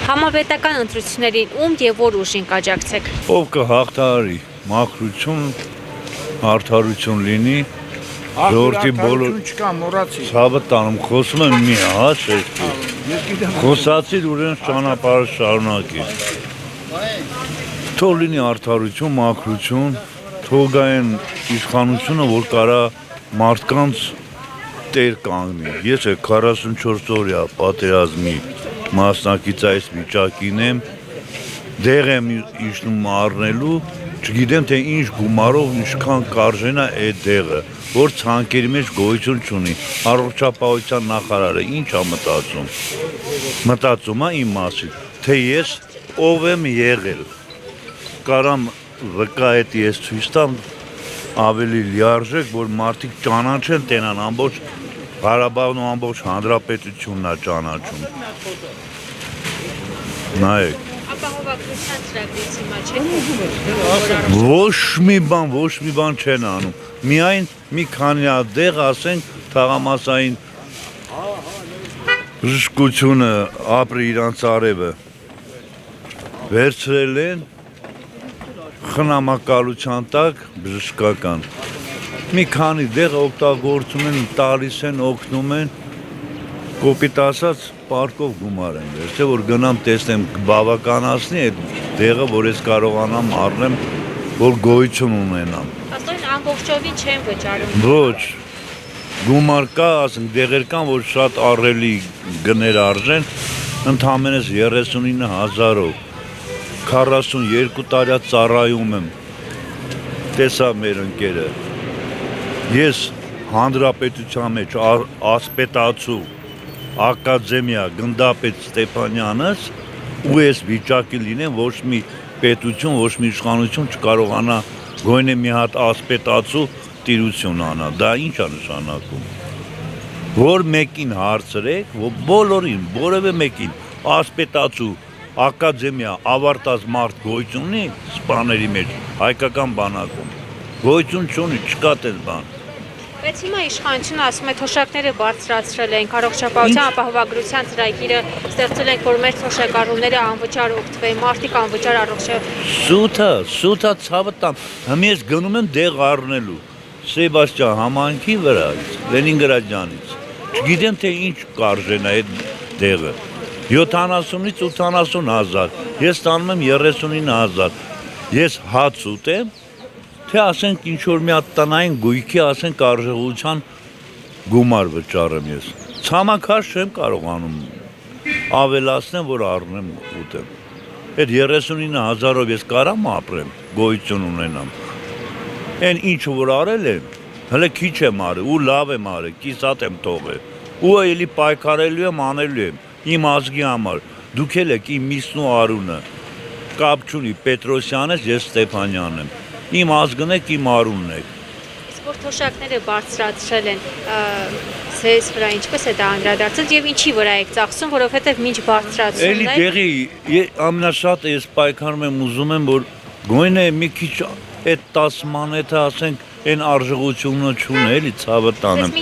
Համապետական ընտրություններին ում եւ որ ուժին կաջակցեք։ Ով կհաղթահարի, մաքրություն, արդարություն լինի, ժողովրդի բոլոր չկա, մոռացի։ ցավը տանում, խոսում եմ մի հաց էստի։ Խոսացիր ուրեն ճանապարհը շարունակի։ Թող լինի արդարություն, մաքրություն, թող գային իշխանությունը, որ կարա մարդկանց տեր կանգնի։ Ես 44 օրյա պատերազմի մասնակից այս վիճակին եմ, դեղ եմ իջնում առնելու, չգիտեմ թե ինչ գումարով, ինչքան կարժենա այդ դեղը, որ ցանկերի մեջ գոյություն չունի։ Առողջապահության նախարարը ինչ է մտածում։ Մտածում է իմ մասին, թե ես ով եմ եղել։ Կարամ վկա հետ ես ցույց տամ ավելի լիարժեք, որ մարդիկ ճանաչեն տենան ամբողջ Ղարաբաղն ու ամբողջ հանրապետությունն է ճանաչում։ Նայեք։ Ապահովագրության ծրագրից հիմա չէ։ Ոչ մի բան չեն անում։ Միայն մի քանի դեղ ասենք թաղամասային բժշկությունը ապրի իրանց արևը վերցրել են խնամակալության տակ բժշկական։ Մի քանի դեղ օգտագործում են, տալիս են, օգնում են, կոպիտ ասած պարկով գումար են վերցրել, որ գնամ տեսնեմ բավականացնի այդ դեղը, որ ես կարողանամ առնեմ, որ գոյություն ունենամ։ Աստորեն ամբողջովին չեն վճարում։ Ոչ, գումար կա, ասենք դեղեր կան, որ շատ առելի գներ արժեն, ընդհանրապես 39,000-ով, 42 տարի ծառայում եմ, տեսա մեր ընկերը, ես հանրապետության մեջ ասպետացու ակադեմիա գնդապետ Ստեփանյանս ու ես վիճակի լինեմ ոչ մի պետություն, ոչ մի իշխանություն չկարողանա գոյնե մի հատ ասպետացու տիրություն անա, դա ինչ է նշանակում, որ մեկին հարցրեք, որ բոլորին, որևէ մեկին ասպետացու ակադեմիա ավարտած մարդ գոյություն ունի սպաների մեջ, հայկական բանակում, գոյություն չունի, չկա տես բան։ Բայց հիմա իշխանությունը ասում է թոշակները բարձրացրել են, առողջապահության ապահովագրության ծրագիրը ստեղծել են, որ մեր թոշակառուները անվճար օգտվեն, մարդիկ անվճար առողջապահ։ Սութա ցավը տամ, հիմա ես գնում եմ դեղ առնելու Սեբաստիան համայնքի վրայից, Լենինգրադյանից, չգիտեմ թե ինչ կարժենա այդ դեղը, 70-ից 80,000, ես ստանում եմ 39,000, ես հաց ուտեմ, թե ասենք ինչ-որ մի հատ տնային գույքի, ասենք արժողության գումար վճարեմ ես, ցամաքաշ չեմ կարողանում ավելացնեմ, որ առնեմ ուտեմ, այդ 39,000-ով ես կարամ ապրեմ, գոյություն ունենամ, են ինչը որ արել եմ, հլը քիչ եմ արել, ու լավ եմ արել, կիսատ եմ թողել, ու էլի պայքարելու եմ, անելու եմ, իմ ազգի համար, դուք էլ եք իմ Միսնու Արունը, կապ չունի Պետրոսյանն ես, ես Ստեփանյանն եմ, իմ ազգն եք, իմ արունն եք։ Իսկ որ թոշակները բարձրացրել են, ձեզ վրա ինչպես է դա անդրադարձել եւ ինչի վրա եք ծախսում, որովհետեւ մինչ բարձրացումն Էլի դեղի ամենաշատը ես պայքարում եմ, ուզում եմ, որ գոյնե մի քիչ այդ 10 մանեթը ասենք այն արժողությունը չունի, էլի ցավը տանեմ,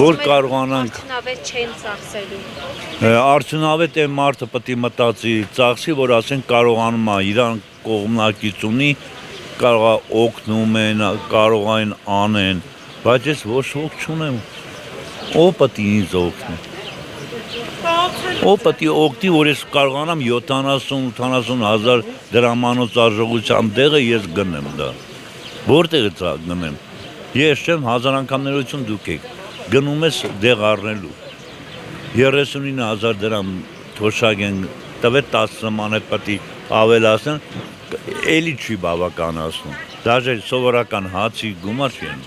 որ կարողանանք արդյունավետ չեն ծախսելու։ Արդյունավետ այն մարդը պետք է մտածի, ծախսի, որ ասենք կարողանում է իրան կողմնակից ունի, կարող է օգնում են, կարող են անեն, բայց ես ոչ ոք չունեմ, ով պետք է ինձ օգնի, ով պետք է օգնի, որ ես կարողանամ 70-80,000 դրամանոց արժողության դեղը ես գնեմ դա, որտեղից գնեմ, ես չեմ 1000 անգամ ներողություն դուք եք, գնում ես դեղ առնելու, 39,000 դրամ թոշակ են տվել 10 մանեթ պետք է ավելացնեն, էլի չի բավականացնում, դաժե սովորական հացի գումար չեն։